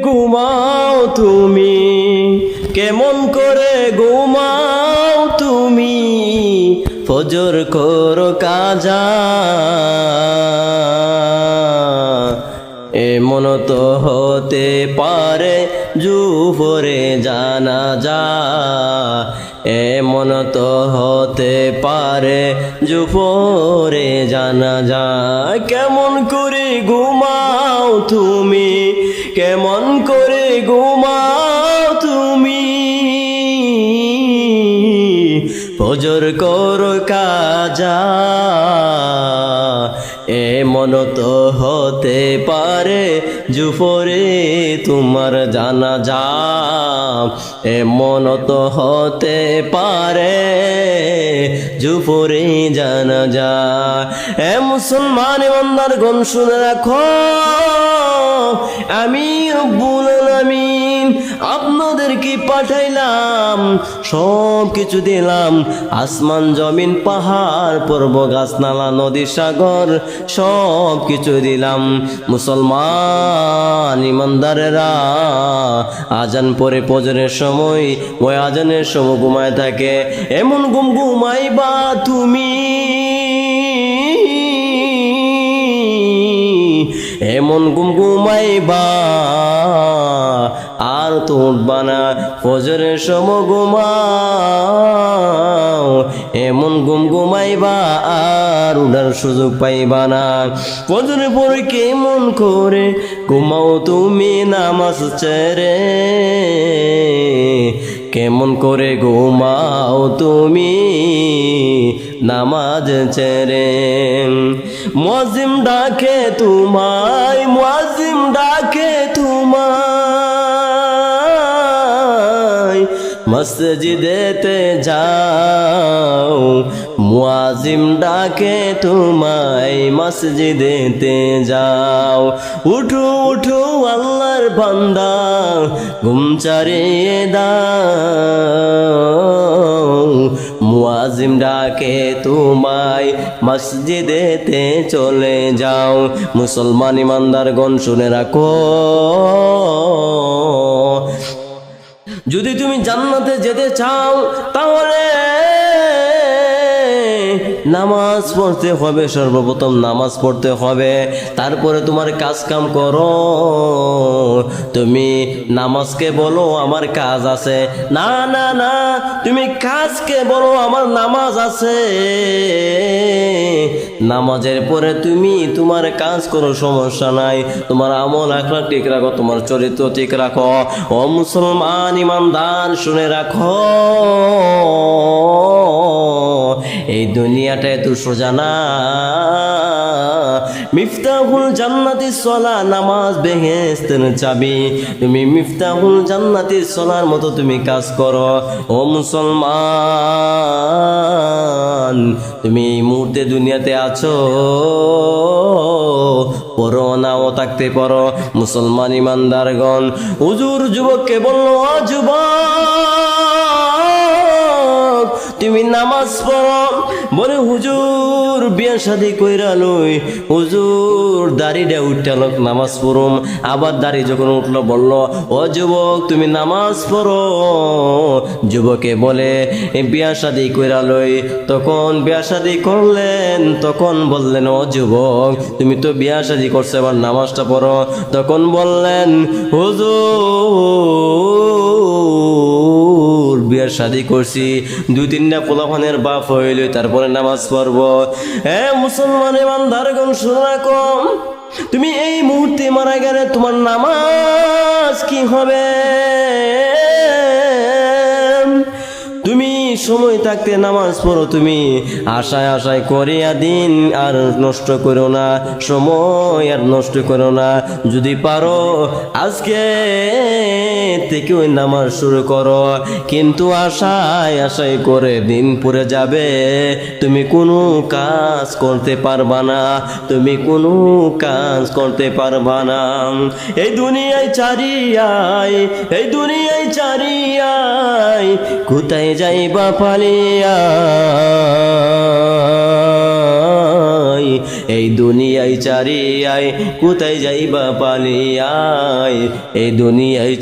ঘুমাও তুমি, কেমন করে ঘুমাও তুমি, ফজর করো কাজা। এমন তো হতে পারে জুহরে জানাজা, এমন তো হতে পারে জুহরে জানাজা। কেমন করে ঘুমাও তুমি, কেমন করে ঘুমাও তুমি, ফজর করো কাজা। এমন তো হতে পারে জুহরে তোমার জানাজা, এমন তো হতে পারে জুহরে জানাজা। এ মুসলমান ইমানদার গণ শুনে রাখো, আমি রব্বুল আলামিন আপনাদেরকে পাঠাইলাম, সব কিছু দিলাম, আসমান জমিন পাহাড় পর্বত গাছনালা নদী সাগর সব কিছু দিলাম। মুসলমান ইমানদারেরা আজান পরে ফজরের সময় ওই আজানের সময় ঘুমায় থাকে, এমন ঘুমাইবা তুমি, এমন ঘুমাইবা আর তো উঠবা না। ফজরের সময় ঘুমাও, এমন ঘুমাইবা আর উঠার সুযোগ পাইবা না। ফজরের পরে কেমন করে ঘুমাও তুমি নামাজ ছেড়ে, কেমন করে ঘুমাও তুমি নামাজ ছেড়ে। মুয়াজ্জিন ডাকে তোমায়, মুয়াজ্জিন ডাকে তোমায়, মসজিদেতে যাও, মুয়াজ্জিন ডাকে তোমায়, মসজিদেতে যাও। উঠো উঠো আল্লাহর বান্দা, ঘুম ছাড়িয়ে দাও, মুয়াজ্জিন ডাকে তোমায়, মসজিদেতে চলে যাও। মুসলমান ইমানদার গণ শুনে রাখো, যদি তুমি জান্নাতে যেতে চাও তাহলে নামাজ পড়তে হবে, সর্বপ্রথম নামাজ পড়তে হবে, তারপরে তোমার কাজ কাম করো। তুমি নামাজকে বলো আমার কাজ আছে, না না না, তুমি কাজকে বলো আমার নামাজ আছে। নামাজের পরে তুমি তোমার কাজ করো, সমস্যা নাই, তোমার আমল আখলাক ঠিক রাখো, তোমার চরিত্র ঠিক রাখো। ও মুসলমান ইমানদার শুনে রাখো, এই দুনিয়াটা এত সোজা না। মিফতাহুল জান্নাতি সলা, নামাজ বেহেশতের চাবি। তুমি মিফতাহুল জান্নাতি সলার মতো তুমি কাজ করো। ও মুসলমান, তুমি এই মুহূর্তে দুনিয়াতে আছো, পড়ো নাও থাকতে পারো। মুসলমান ইমানদারগণ, হুজুর যুবককে বলল, ও যুবক তুমি নামাজ পড়ো। বলে হুজুর বিয়া শাদি কইরা লই, হুজুর দাড়িটা উঠালোক নামাজ পড়ুম। আবার দাড়ি যখন উঠলো বলল, ও যুবক তুমি নামাজ পড়ো। যুবকে বলে বিয়া শাদি কইরা লই, তখন বিয়া শাদি করলেন, তখন বললেন, ও যুবক তুমি তো বিয়া শাদি করছো, এবার নামাজটা পড়ো। তখন বললেন, হুজুর বিয়ার শাদি করছি, 2-3টা পোলাপানের বাপ হইল, তারপরে নামাজ পড়বো। মুসলমান ইমানদারগণ শুনে রাখো, তুমি এই মুহূর্তে মারা গেলে তোমার নামাজ কি হবে? তুমি সময় থাকতে নামাজ পড়ো, তুমি আশায় আশায় করিয়া দিন আর নষ্ট করো না, সময় আর নষ্ট করো না। যদি পারো আজকে থেকে ওই নামাজ শুরু করো, কিন্তু আশায় আশায় করে দিন পুরে যাবে, তুমি কোনো কাজ করতে পারবা না, তুমি কোনো কাজ করতে পারবা না। এই দুনিয়ায় চারিয়ায়, এই দুনিয়ায় চারিয়ায়, কোথায় যাইবা পালিয়া, নয় এই দুনিয়ায় চারিয়ায় কোথায় যাইবা পালিয়ায় এই দুনিয়ায়